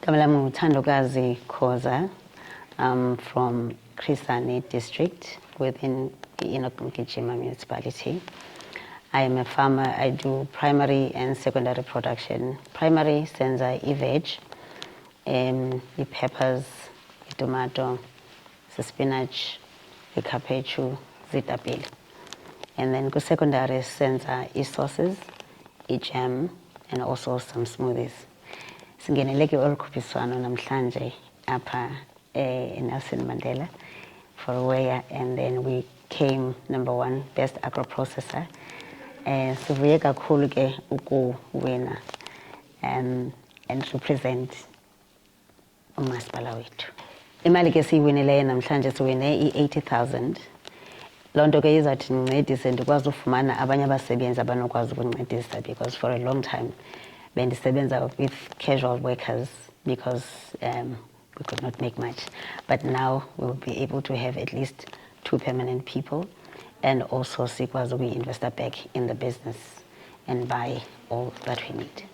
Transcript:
Igama lami nguThandokazi Khoza. I'm from Chris Hani district within Enoch Mgijima municipality. I am a farmer. I do primary and secondary production. Primary senza i-veg, i-peppers, i-tomato, spinach, i-capechu, zitapile. And then secondary senza i-sauces, i-jam, and also some smoothies. Singenele ke-olukhuphiswano namhlanje apha Nelson Mandela for Weya, and then we came #1 best agro processor. Sivuye kakhulu ke ukuwina and represent umasipala wethu. Imali ke siyiwinileyo namhlanje siwine i-80,000. Loo nto ke izawuthi ndincedise ndikwazi ufumana abanye abasebenzi abanokwazi ukuncedisa, because for a long time bendisebenza with casual workers because we could not make much. But now we'll be able to have at least 2 permanent people, and also sikwazi ukuyi-investa back in the business and buy all that we need.